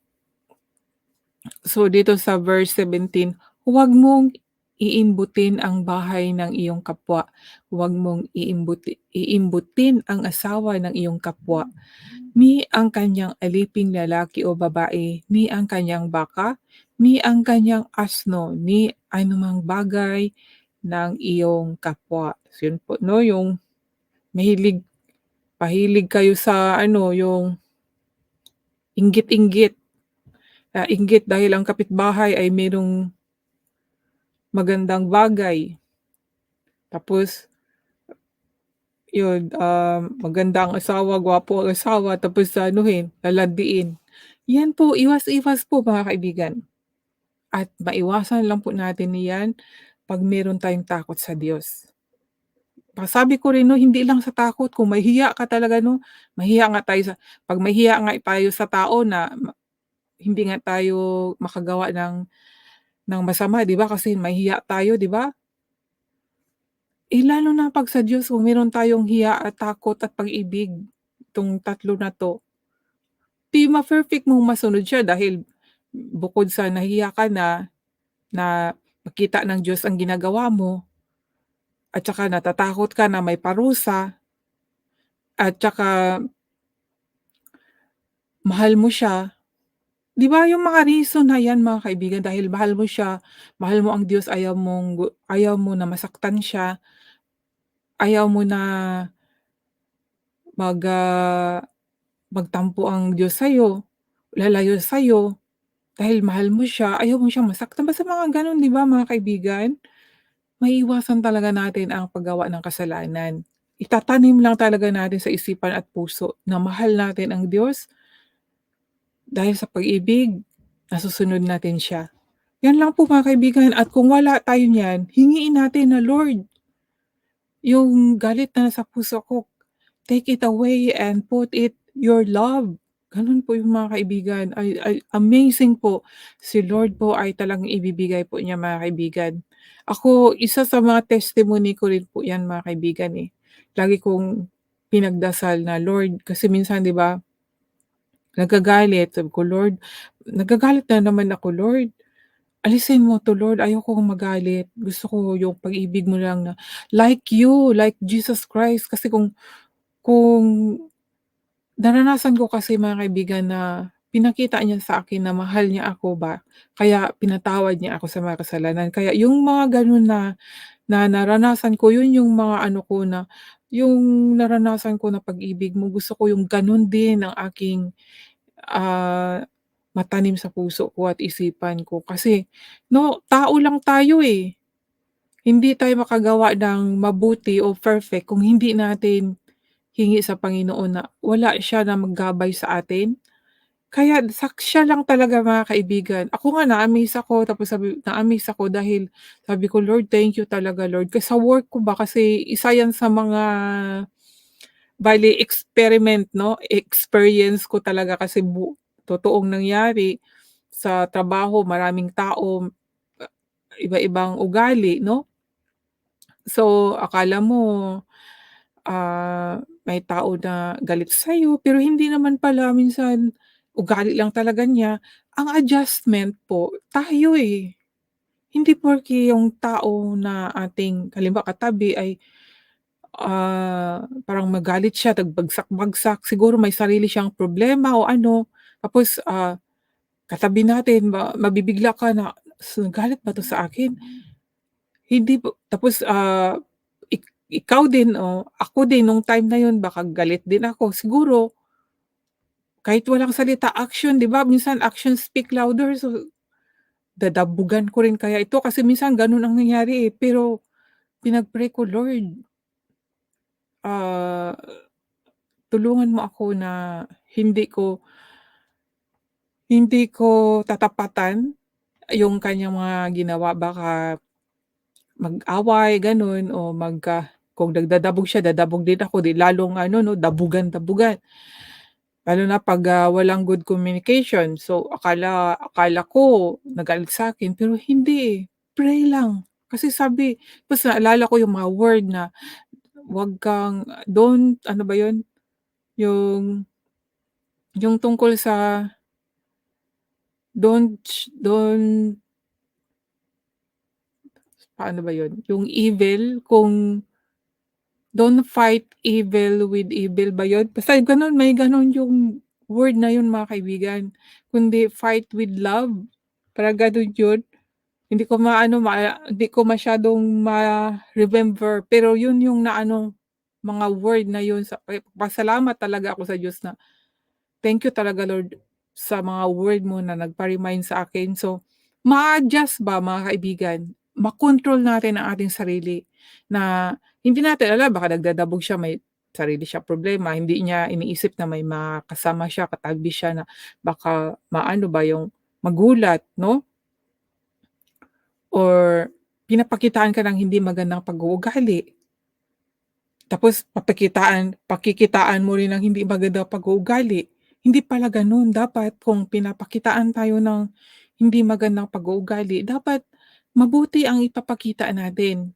So dito sa verse 17, huwag mong iimbutin ang bahay ng iyong kapwa. Huwag mong iimbutin ang asawa ng iyong kapwa, ni ang kanyang aliping lalaki o babae, ni ang kanyang baka, ni ang kanyang asno, ni anumang bagay ng iyong kapwa. So yun po 'no, yung pahilig kayo sa ano, yung inggit-inggit. Inggit dahil ang kapitbahay ay merong magandang bagay, tapos yun, maganda ang asawa, gwapo ang asawa, tapos aanuhin, lalandiin. Yan po, iwas-iwas po mga kaibigan, at maiwasan lang po natin yan 'pag meron tayong takot sa Diyos. Sabi ko rin 'no, hindi lang sa takot, kung mahihiya ka talaga 'no, mahiya nga tayo 'pag mahiya nga tayo sa tao na hindi nga tayo makagawa ng masama, 'di ba, kasi mahihiya tayo, 'di ba? Eh, lalo na 'pag sa Diyos kung meron tayong hiya at takot at pag-ibig, itong tatlo na 'to, 'di ma-perfect mong masunod siya dahil bukod sa nahiya ka na makita ng Diyos ang ginagawa mo at saka natatakot ka na may parusa at saka mahal mo siya, 'di ba yung mga reason na 'yan mga kaibigan, dahil mahal mo siya, mahal mo ang Diyos, ayaw mo na masaktan siya, ayaw mo na mag, magtampo ang Diyos sa'yo, lalayo sa'yo. Dahil mahal mo siya, ayaw mo siyang masaktan, basta mga gano'n 'di ba mga kaibigan? Maiiwasan talaga natin ang paggawa ng kasalanan. Itatanim lang talaga natin sa isipan at puso na mahal natin ang Diyos, dahil sa pag-ibig, nasusunod natin siya. 'Yan lang po mga kaibigan, at kung wala tayo niyan, hingiin natin na, "Lord, yung galit na nasa puso ko, take it away and put it your love." Gano'n po yung mga kaibigan, ay amazing po. Si Lord po ay talagang ibibigay po niya mga kaibigan. Ako, isa sa mga testimony ko rin po 'yan mga kaibigan, eh. Lagi kong pinagdasal na, Lord, kasi minsan 'di ba, nagagalit, sabi ko, "Lord, nagagalit na naman ako, Lord. Alisin mo 'to, Lord, ayokong magalit. Gusto ko yung pag-ibig mo lang na like you, like Jesus Christ." Kasi kung naranasan ko kasi mga kaibigan na pinakita niya sa akin na mahal niya ako ba, kaya pinatawad niya ako sa mga kasalanan. Kaya yung mga gano'n na na naranasan ko, yun yung mga ano ko na, yung naranasan ko na pag-ibig mo, gusto ko yung gano'n din ang aking, ah, matanim sa puso ko at isipan ko. Kasi 'no, tao lang tayo, eh. Hindi tayo makagawa ng mabuti o perfect kung hindi natin hingi sa Panginoon na wala siya na maggabay sa atin. Kaya siya lang talaga mga kaibigan. Ako nga na-amaze ako, tapos na-amaze ako dahil sabi ko, "Lord, thank you talaga Lord." Kasi sa work ko ba, kasi isa yan sa mga bale experiment 'no, experience ko talaga kasi totoong nangyari. Sa trabaho maraming tao, iba-ibang ugali 'no. So akala mo, may tao na galit sa'yo, pero hindi naman pala, minsan ugali lang talaga niya. Ang adjustment po tayo, eh. Hindi porke yung tao na ating halimbawa katabi ay, parang magalit siya, nagbagsak-bagsak, siguro may sarili siyang problema o ano, tapos, katabi natin mabibigla ka na, "Nagalit ba 'to sa akin?" Hindi po tapos, ikaw din o ako din nung time na yun baka galit din ako. Siguro kahit walang salita, action, 'di ba minsan actions speak louder, so dadabugan ko rin kaya ito kasi minsan gano'n ang nangyari, eh. Pero pinag-pray ko, "Lord, ah, tulungan mo ako na hindi ko hindi ko tatapatan yung kanyang mga ginawa." Baka mag-away gano'n o kung nagdadabog siya, dadabog din ako, 'di lalong ano 'no, dabugan-dabugan. Lalo na 'pag, walang good communication. So akala ko nagalit sa'kin pero hindi, eh, pray lang. Kasi sabi ta's naalala ko yung mga word na wag kang don't ano ba yun, yung tungkol sa don't paano ba yun, yung evil kung don't fight evil with evil ba yun? Basta gano'n, may gano'n yung word na yun mga kaibigan, kundi fight with love, parang gano'n yun. Hindi ko masyadong ma-remember, pero yun yung naano, mga word na yun pasalamat talaga ako sa Diyos na thank you talaga Lord sa mga word mo na nagpa-remind sa akin. So, ma-adjust ba mga kaibigan, makontrol natin ang ating sarili na hindi natin alam baka nagdadabog siya, may sarili siya problema, hindi niya iniisip na may mga kasama siya, katabi siya na baka maano ba yung magulat 'no, or pinapakitaan ka ng hindi magandang pag-uugali. Tapos pakikitaan mo rin ng hindi magandang pag-uugali. Hindi pala gano'n, dapat kung pinapakitaan tayo ng hindi magandang pag-uugali, dapat mabuti ang ipapakita natin.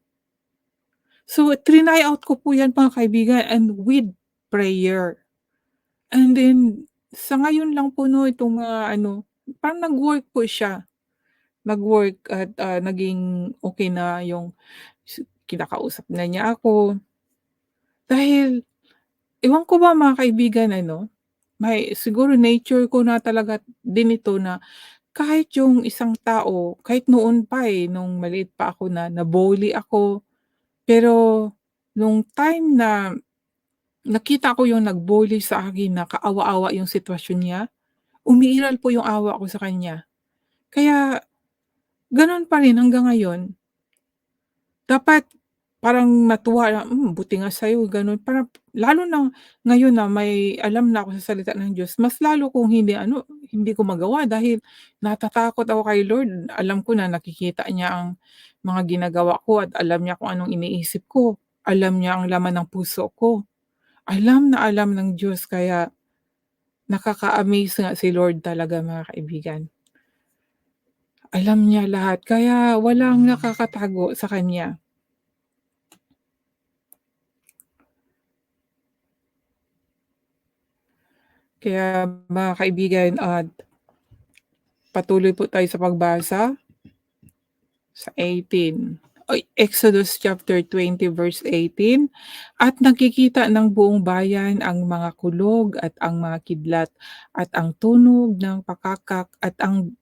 So, triny out ko po 'yan mga kaibigan, and with prayer. And then sa ngayon lang po 'no, itong mga ano, parang nag-work po siya. Nag-work at, naging okey na yung kinakausap na niya ako. Dahil ewan ko ba mga kaibigan ano, may siguro nature ko na talaga din ito na kahit yung isang tao, kahit noon pa, eh, nung maliit pa ako na na-bully ako, pero nung time na nakita ko yung nag-bully sa akin na kaawa-awa yung sitwasyon niya, umiiral po yung awa ko sa kanya. Kaya gano'n pa rin hanggang ngayon. Dapat parang matuwa na, buti nga sa'yo gano'n, parang lalo na ngayon na may alam na ako sa salita ng Diyos, mas lalo kong hindi ano, hindi ko magawa dahil natatakot ako kay Lord. Alam ko na nakikita niya ang mga ginagawa ko at alam niya kung anong iniisip ko, alam niya ang laman ng puso ko. Alam na alam ng Diyos, kaya nakaka-amaze nga si Lord talaga mga kaibigan. Alam niya lahat kaya walang nakakatago sa kanya. Kaya mga kaibigan at patuloy po tayo sa pagbasa sa 18. Exodus chapter 20 verse 18, "At nakikita ng buong bayan ang mga kulog at ang mga kidlat at ang tunog ng pakakak at ang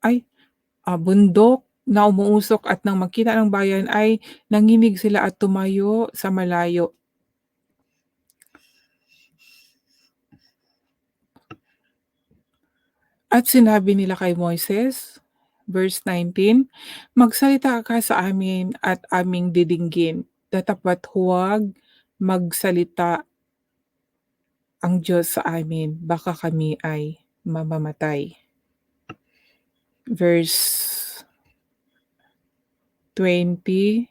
ay, bundok na umuusok at nang makita ng bayan ay nanginig sila at tumayo sa malayo." At sinabi nila kay Moises, verse 19, "Magsalita ka sa amin at aming didinggin, tatapat huwag magsalita ang Diyos sa amin, baka kami ay mamamatay." Verse 20,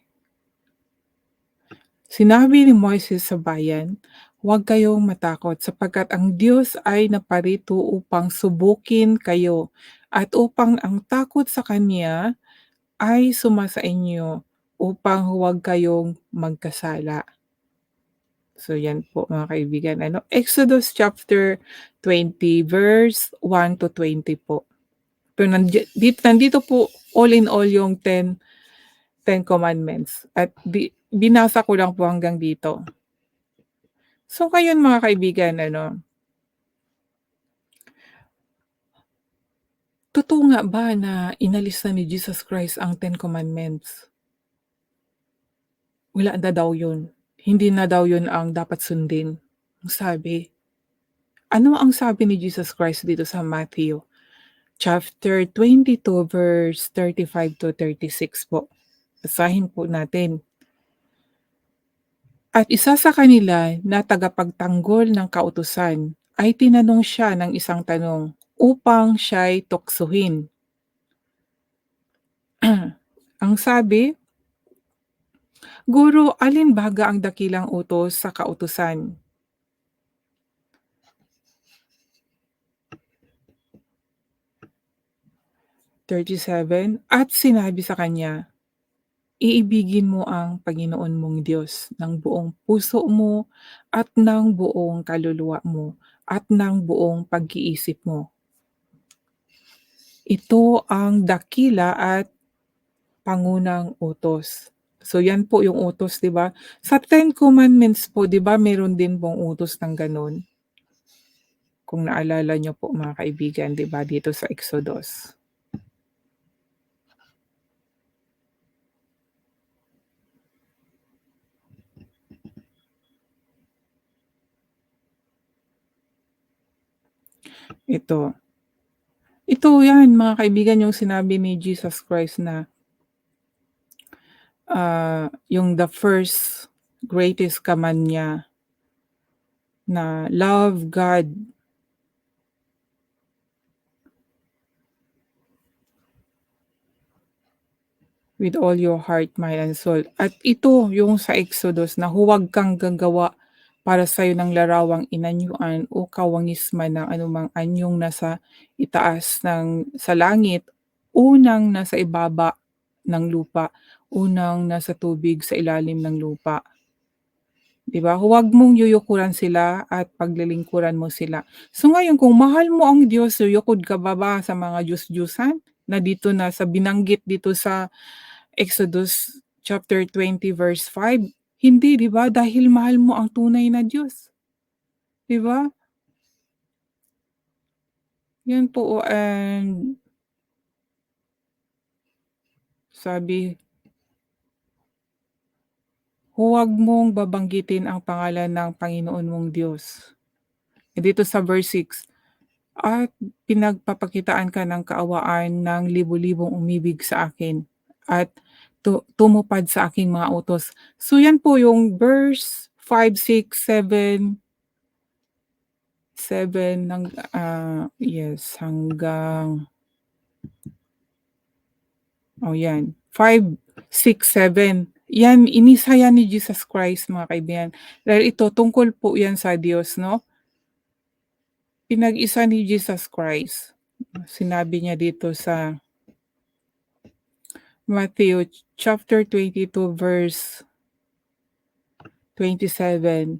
sinabi ni Moises sa bayan, "Huwag kayong matakot sapagkat ang Diyos ay naparito upang subukin kayo at upang ang takot sa Kanya ay sumasa inyo upang huwag kayong magkasala." So yan po mga kaibigan, Exodus chapter 20 verse 1 to 20 po. Pero nandito po all in all yung Ten Commandments at binasa ko lang po hanggang dito. So ngayon mga kaibigan, totoo nga ba na inalis na ni Jesus Christ ang Ten Commandments? Wala na daw yun. Hindi na daw yun ang dapat sundin, ang sabi. Ano ang sabi ni Jesus Christ dito sa Matthew chapter 22 verse 35 to 36 po? Basahin po natin. "At isa sa kanila na tagapagtanggol ng kautusan ay tinanong siya ng isang tanong upang siya'y tuksohin." Ang sabi, "Guro, alin baga ang dakilang utos sa kautusan?" 37, at sinabi sa kanya, "Iibigin mo ang Panginoon mong Diyos ng buong puso mo at ng buong kaluluwa mo at ng buong pag-iisip mo. Ito ang dakila at pangunang utos." So yan po yung utos, 'di ba? Sa Ten Commandments po, 'di ba, meron din pong utos ng gano'n? Kung naalala niyo po mga kaibigan, 'di ba, dito sa Exodus. Ito. Ito yan mga kaibigan yung sinabi ni Jesus Christ na, yung the first greatest command niya na love God with all your heart, mind, and soul. At ito yung sa Exodus na huwag kang gagawa para sa'yo ng larawang inanyuan o kawangisman ng anumang anyong nasa itaas sa langit, unang nasa ibaba ng lupa, unang nasa tubig sa ilalim ng lupa. 'Di ba? Huwag mong yuyukuran sila at paglilingkuran mo sila. So ngayon kung mahal mo ang Diyos, yuyukod ka ba sa mga Diyos-Diyusan na dito na sa binanggit dito sa Exodus chapter 20 verse 5? Hindi, 'di ba? Dahil mahal mo ang tunay na Diyos, 'di ba? Yan po, and sabi, huwag mong babanggitin ang pangalan ng Panginoon mong Diyos. Dito sa verse 6, "At pinagpapakitaan ka ng kaawaan ng libu-libong umibig sa akin at tumupad sa aking mga utos." So yan po yung verse 5, 6, 7, 7 yes, hanggang, yan, 5, 6, 7. Yan, inisa yan ni Jesus Christ mga kaibigan. Dahil ito tungkol po yan sa Diyos, 'no? Pinag-isa ni Jesus Christ. Sinabi niya dito sa Matthew chapter 22 verse 27,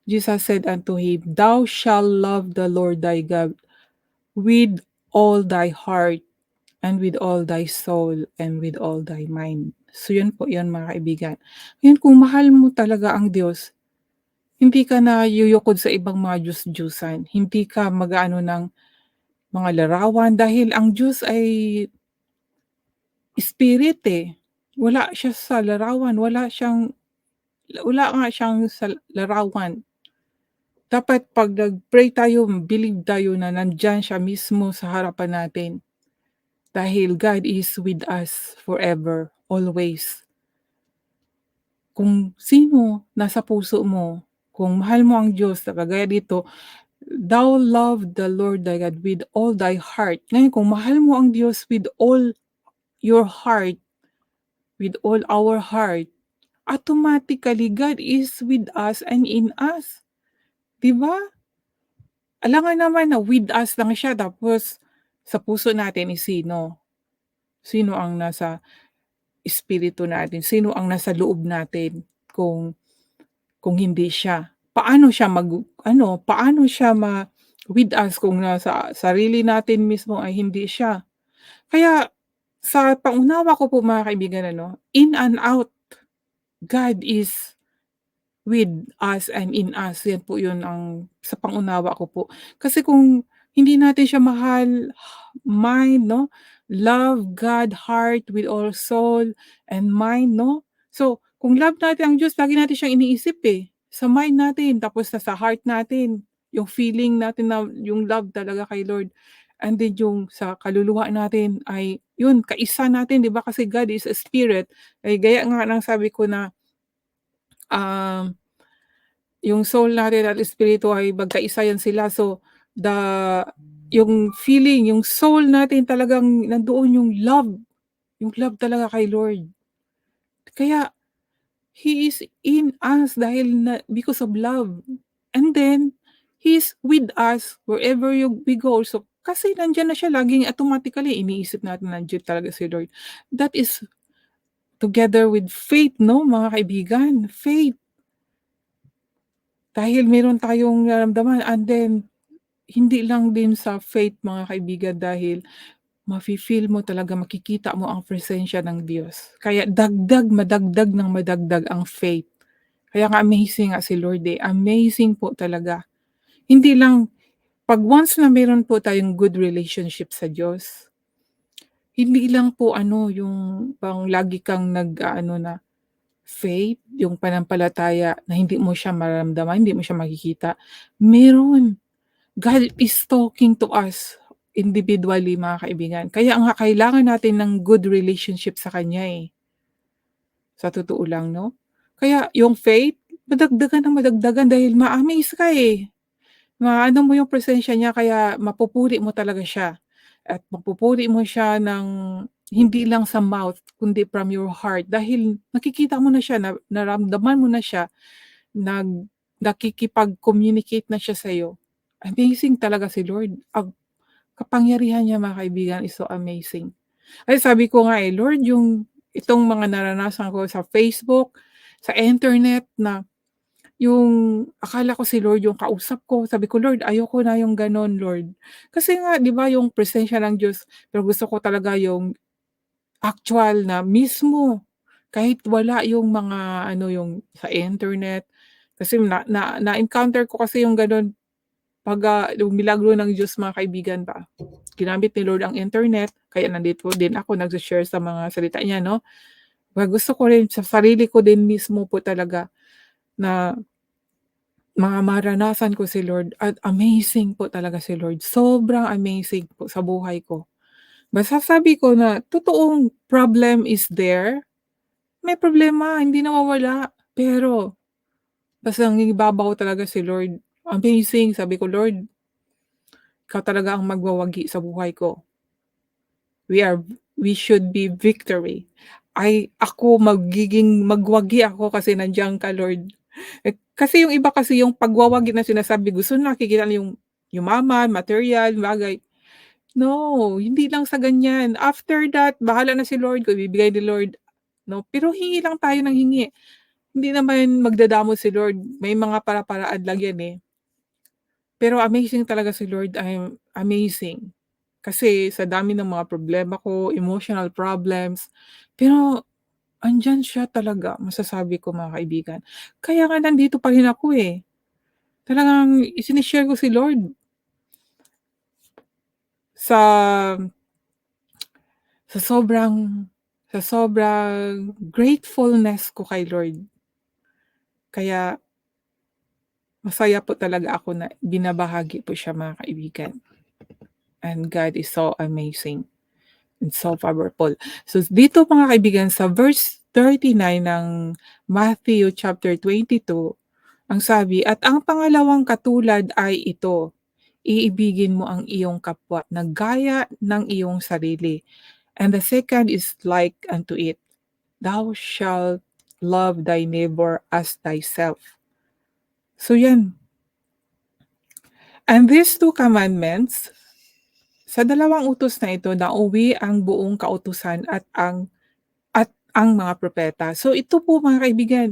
Jesus said unto him, "Thou shalt love the Lord thy God with all thy heart and with all thy soul and with all thy mind." So yun po yun mga kaibigan. Ngayon kung mahal mo talaga ang Diyos, hindi ka na yuyukod sa ibang mga Diyos-Diyusan, hindi ka mag-aano ng mga larawan dahil ang Diyos ay spirit, eh. Wala siya sa larawan, wala nga siyang sa larawan. Dapat 'pag nag-pray tayo, believe tayo na nandiyan siya mismo sa harapan natin. Dahil God is with us forever, always. Kung sino nasa puso mo, kung mahal mo ang Diyos na kagaya dito, "Thou love the Lord thy God with all thy heart." Ngayon kung mahal mo ang Diyos with all your heart, with all our heart, automatically God is with us and in us, 'di ba? Alangan naman na with us lang siya tapos sa puso natin is sino? Sino ang nasa espiritu natin? Sino ang nasa loob natin kung hindi siya? Paano siya with us kung nasa sarili natin mismo ay hindi siya? Kaya sa pangunawa ko po mga kaibigan in and out, God is with us and in us, yan po yun ang sa pangunawa ko po. Kasi kung hindi natin siya mahal, mind 'no, love God heart with all soul and mind 'no. So, kung love natin ang Diyos lagi natin siyang iniisip, eh, sa mind natin tapos sa heart natin, yung feeling natin na yung love talaga kay Lord. And then yung sa kaluluwa natin ay yun kaisa natin 'di ba kasi God is a spirit, ay gaya nga ng sabi ko na, um yung soul natin at espiritu ay magkaisa yan sila. So, yung feeling, yung soul natin talagang nandoon yung love talaga kay Lord. Kaya He is in us dahil because of love. And then, He's with us wherever we go. So, kasi nandiyan na siya laging automatically iniisip natin nandiyan talaga si Lord. That is together with faith 'no, mga kaibigan, faith. Dahil meron tayong nararamdaman and then hindi lang din sa faith mga kaibigan dahil mafi-feel mo talaga, makikita mo ang presensya ng Diyos. Kaya madagdag ng madagdag ang faith. Kaya nga amazing nga si Lord, eh, amazing po talaga. Hindi lang 'pag once na meron po tayong good relationship sa Diyos, hindi lang po yung pang lagi kang nag-aano na faith, yung pananampalataya na hindi mo siya mararamdaman, hindi mo siya makikita. Meron. God is talking to us individually mga kaibigan. Kaya nga kailangan natin ng good relationship sa kanya, eh, sa totoo lang 'no. Kaya yung faith, madagdagan ng madagdagan dahil ma-amaze ka, eh. Maano mo yung presensya niya kaya mapupuri mo talaga siya at mapupuri mo siya ng hindi lang sa mouth kundi from your heart dahil nakikita mo na siya, naramdaman mo na siya, nakikipag-communicate na siya sa'yo. Amazing talaga si Lord, ang kapangyarihan niya mga kaibigan is so amazing. Ay sabi ko nga, eh, Lord yung itong mga naranasan ko sa Facebook, sa internet na yung akala ko si Lord yung kausap ko, sabi ko, "Lord ayoko na yung gano'n Lord." Kasi nga 'di ba yung presensya ng Diyos, pero gusto ko talaga yung actual na mismo, kahit wala yung mga yung sa internet. Kasi na-encounter ko kasi yung gano'n 'pag, yung milagro ng Diyos mga kaibigan ba. Ginamit ni Lord ang internet, kaya nandito din ako nagse-share sa mga salita niya 'no. Kaya gusto ko rin sa sarili ko din mismo po talaga na maranasan ko si Lord at amazing po talaga si Lord, sobrang amazing po sa buhay ko. Masasabi ko na totoong problem is there, may problema hindi nawawala, pero basta nangingibabaw talaga si Lord. Amazing, sabi ko, "Lord, ikaw talaga ang magwawagi sa buhay ko. We are we should be victory." Ako magwagi ako kasi nandiyan ka Lord. Kasi yung iba kasi yung pagwawagi na sinasabi gusto nakikita nila yung yumaman, material, bagay. No, hindi lang sa ganyan. After that, bahala na si Lord kung ibibigay ni Lord, 'no. Pero hingi lang tayo ng hingi. Hindi naman magdadamot si Lord, may mga para-paraan lang yan, eh. Pero amazing talaga si Lord, amazing. Kasi sa dami ng mga problema ko, emotional problems, pero Andiyan siya talaga, masasabi ko mga kaibigan. Kaya nga nandito pa rin ako, eh. Talagang shine-share ko si Lord sa sa sobrang sa sobrang gratefulness ko kay Lord. Kaya masaya po talaga ako na binabahagi po siya mga kaibigan. And God is so amazing and so powerful. So dito mga kaibigan sa verse 39 ng Matthew chapter 22, ang sabi, "At ang pangalawang katulad ay ito, iibigin mo ang iyong kapwa na gaya ng iyong sarili. And the second is like unto it, thou shalt love thy neighbor as thyself." So yan. And these two commandments, sa dalawang utos na ito nauwi ang buong kautusan at ang mga propeta. So ito po mga kaibigan,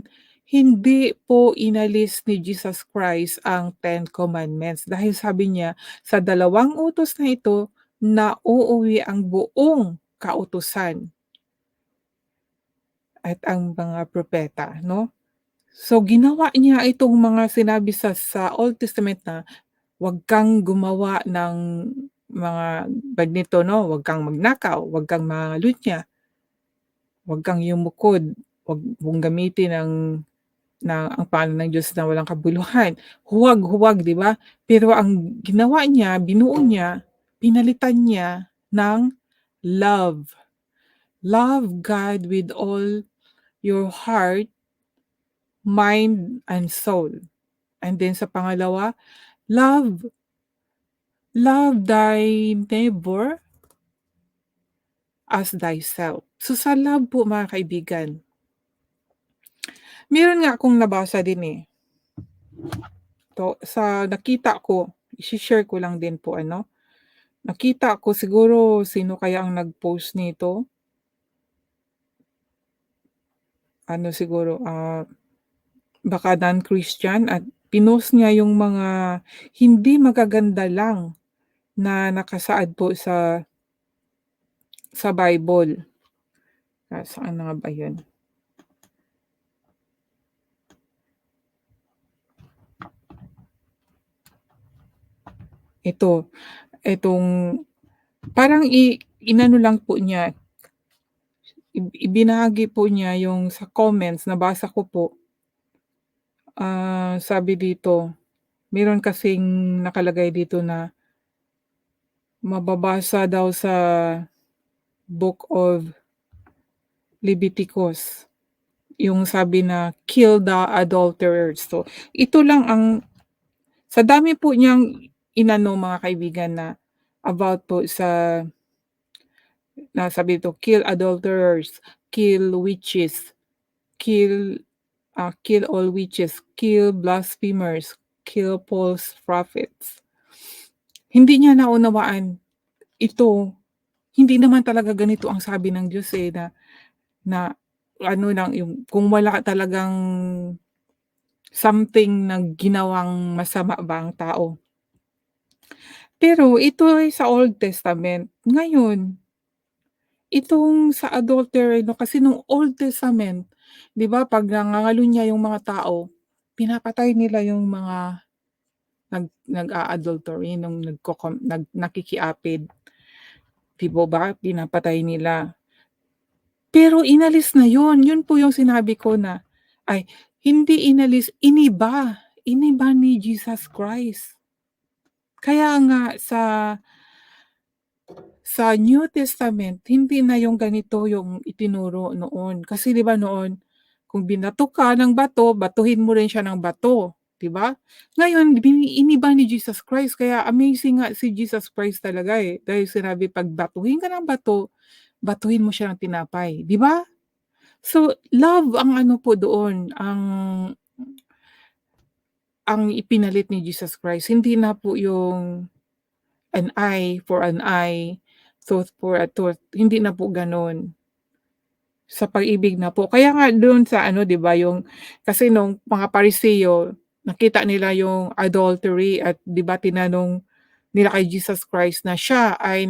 hindi po inalis ni Jesus Christ ang Ten Commandments dahil sabi niya sa dalawang utos na ito nauuwi ang buong kautusan at ang mga propeta 'no. So ginawa niya itong mga sinabi sa Old Testament na huwag kang gumawa ng mga ganito 'no, huwag kang magnakaw, huwag kang mangalunya, huwag kang yumukod, huwag mong gamitin ang pangalan ng Diyos na walang kabuluhan. Huwag, huwag, 'di ba? Pero ang ginawa niya, binuo niya, pinalitan niya ng love. Love God with all your heart, mind, and soul. And then sa pangalawa, love love thy neighbor as thyself. So sa love po mga kaibigan, meron nga akong nabasa din, eh, sa nakita ko, ishi-share ko lang din po ano. Nakita ko siguro sino kaya ang nag-post nito, ano siguro, baka non-Christian at pinost niya yung mga hindi magaganda lang na nakasaad po sa Bible. Saan na nga ba yun? Ito, itong parang inano lang po niya, ibinahagi po niya yung sa comments nabasa ko po, sabi dito, meron kasing nakalagay dito na mababasa daw sa Book of Leviticus, yung sabi na, "Kill the adulterers." So, ito lang ang sa dami po niyang inano mga kaibigan na about po na sabi dito, "Kill adulterers, kill witches, kill, kill all witches, kill blasphemers, kill false prophets." Hindi niya naunawaan ito, hindi naman talaga ganito ang sabi ng Diyos, eh, na na ano lang yung kung wala talagang something na ginawang masama ba ang tao. Pero ito ay sa Old Testament. Ngayon, itong sa adultery 'no, kasi nung Old Testament, 'di ba 'pag nangangalunya yung mga tao, pinapatay nila yung mga nag-a-adultery nung nakikiapid, 'di po ba, pinapatay nila. Pero inalis na yun, yun po yung sinabi ko na ay hindi inalis, iniba ni Jesus Christ. Kaya nga sa New Testament hindi na yung ganito yung itinuro noon. Kasi 'di ba noon, kung binato ka ng bato, batuhin mo rin siya ng bato, 'di ba? Ngayon iniba ni Jesus Christ, kaya amazing nga si Jesus Christ talaga, eh, dahil sinabi 'pag batuhin ka ng bato, batuhin mo siya ng tinapay, 'di ba? So, love ang ano po doon, ang ipinalit ni Jesus Christ, hindi na po yung an eye for an eye, tooth for a tooth, hindi na po gano'n. Sa pag-ibig na po. Kaya nga do'n sa ano 'di ba yung kasi nung mga Pariseo, nakita nila yung adultery at 'di ba tinanong nila kay Jesus Christ na siya ay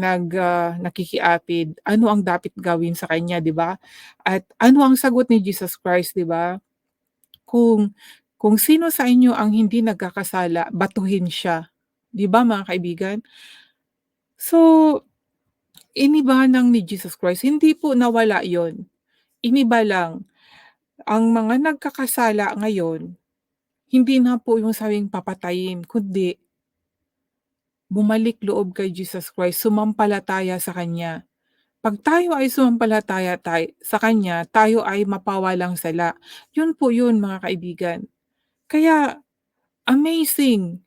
nakikiapid, ano ang dapat gawin sa kanya, 'di ba? At ano ang sagot ni Jesus Christ, 'di ba? Kung kung sino sa inyo ang hindi nagkakasala, batuhin siya, 'di ba mga kaibigan? So, iniba lang ni Jesus Christ, hindi po nawala 'yon, iniba lang. Ang mga nagkakasala ngayon, hindi na po yung sabing papatayin, kundi bumalik loob kay Jesus Christ, sumampalataya sa Kanya. 'Pag tayo ay sumampalataya sa Kanya, tayo ay mapawalang sala. Yun po yun mga kaibigan. Kaya amazing.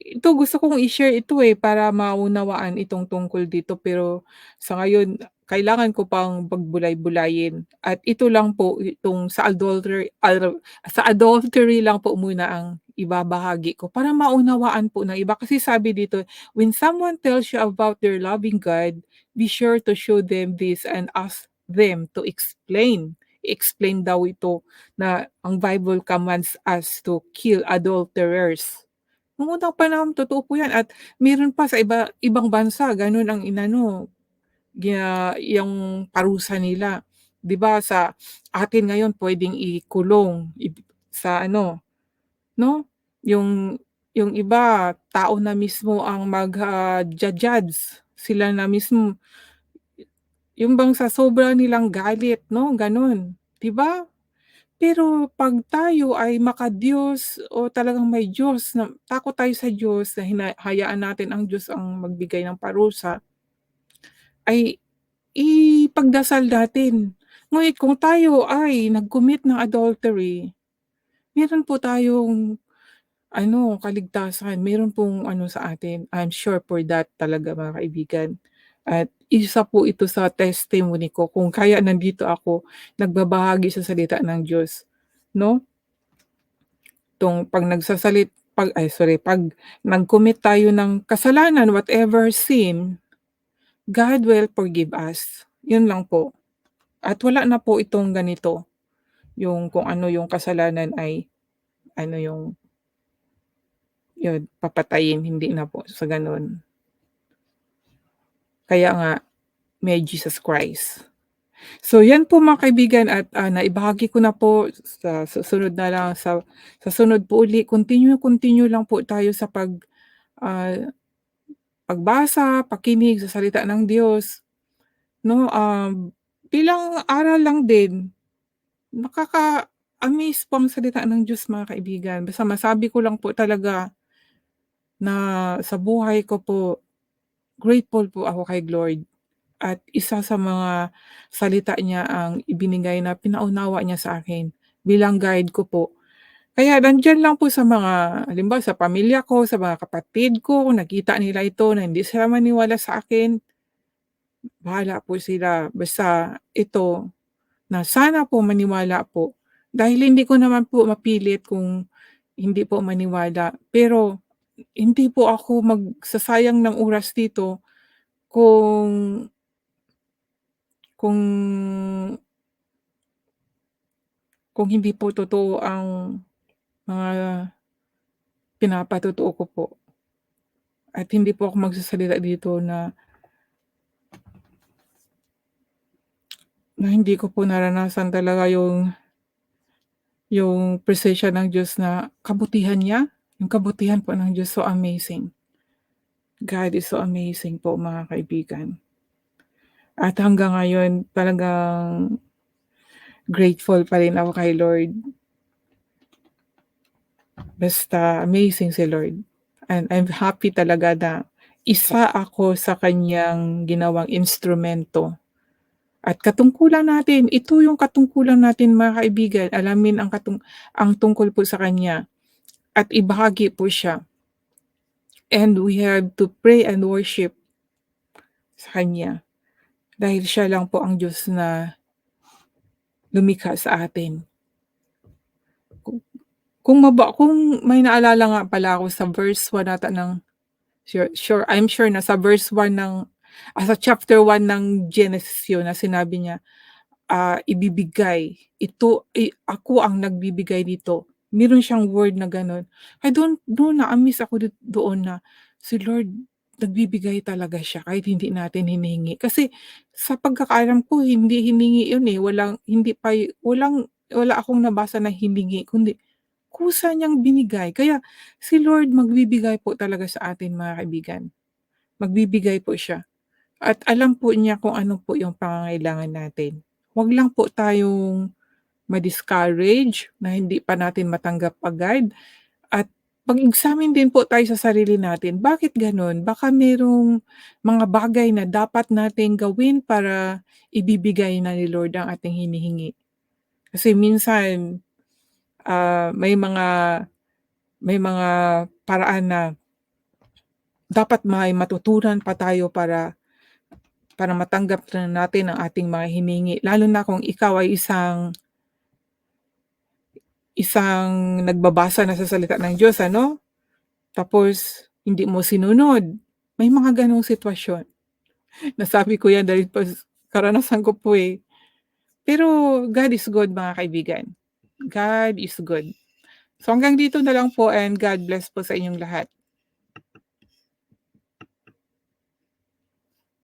Ito gusto kong i-share ito, para maunawaan itong tungkol dito pero sa ngayon kailangan ko pang pagbulay-bulayin at ito lang po itong sa adultery lang po muna ang ibabahagi ko para maunawaan po ng iba. Kasi sabi dito, "When someone tells you about their loving God, be sure to show them this and ask them to explain." I-explain daw ito na ang Bible commands us to kill adulterers. Noong unang panahon totoo po 'yan at meron pa sa ibang bansa gano'n ang inano, yung parusa nila. 'Di ba sa atin ngayon puwedeng ikulong sa ano, 'no, yung yung iba tao na mismo ang judge sila na mismo, yung bang sa sobra nilang galit 'no, gano'n, 'di ba? Pero 'pag tayo ay maka-Diyos o talagang may Diyos na takot tayo sa Diyos na hayaan natin ang Diyos ang magbigay ng parusa, ay ipagdasal natin. Ngunit kung tayo ay nag-commit ng adultery, meron po tayong kaligtasan, meron pong sa atin, I'm sure for that talaga mga kaibigan. At isa po ito sa testimony ko kung kaya nandito ako nagbabahagi sa salita ng Diyos, 'no? 'Pag nag-commit tayo ng kasalanan, whatever sin, God will forgive us, 'yun lang po. At wala na po itong ganito, yung kung ano yung kasalanan ay ano yung 'yun papatayin, hindi na po sa gano'n. Kaya nga may Jesus Christ. So 'yan po mga kaibigan at, naibahagi ko na po sa susunod na lang sa sunod po uli continue lang po tayo sa ah, pagbasa, pakinig sa salita ng Diyos 'no, bilang aral lang din, nakaka-amaze po ang salita ng Diyos mga kaibigan. Basta masabi ko lang po talaga na sa buhay ko po, grateful po ako kay Lord at isa sa mga salita niya ang ibinigay na pinaunawa niya sa akin bilang guide ko po. Kaya nandiyan lang po sa mga halimbawa sa pamilya ko, sa mga kapatid ko, kung nakita nila ito na hindi sila maniwala sa akin, bahala po sila. Basta ito, na sana po maniwala po. Dahil hindi ko naman po mapilit kung hindi po maniwala. Pero hindi po ako magsasayang ng oras dito kung kung kung hindi po totoo ang mga pinapatotoo ko po. At hindi po ako magsasalita dito na hindi ko po naranasan talaga yung presensya ng Diyos na kabutihan niya, yung kabutihan po ng Diyos so amazing. God is so amazing po mga kaibigan. At hanggang ngayon talagang grateful pa rin ako kay Lord. Basta amazing si Lord. And I'm happy talaga na isa ako sa kanyang ginawang instrumento. At katungkulan natin, ito yung katungkulan natin mga kaibigan, alamin ang tungkol po sa kanya at ibahagi po siya. And we have to pray and worship sa kanya dahil siya lang po ang Diyos na lumikha sa atin. Kung may naalala nga pala ako sa verse 1 ata ng I'm sure na sa verse 1 sa chapter 1 ng Genesis yun na sinabi niya, ibibigay, ako ang nagbibigay dito. Meron siyang word na gano'n. I don't know, na-amaze ako doon na si Lord nagbibigay talaga siya kahit hindi natin hinihingi. Kasi sa pagkakaalam ko hindi hiningi yun, eh, hindi pa wala akong nabasa na hiningi kundi kusa niyang binigay. Kaya si Lord magbibigay po talaga sa atin mga kaibigan, magbibigay po siya at alam po niya kung ano po yung pangangailangan natin. Huwag lang po tayong ma-discourage na hindi pa natin matanggap agad at mag-examine din po tayo sa sarili natin. Bakit gano'n? Baka merong mga bagay na dapat nating gawin para ibibigay na ni Lord ang ating hinihingi. Kasi minsan, may mga paraan na dapat may matutunan pa tayo para matanggap na natin ang ating mga hinihingi. Lalo na kung ikaw ay isang isang nagbabasa na sa salita ng Diyos ano, tapos hindi mo sinunod. May mga gano'ng sitwasyon. Nasabi ko 'yan dahil karanasan ko po, eh. Pero God is good mga kaibigan. God is good. So hanggang dito na lang po and God bless po sa inyong lahat.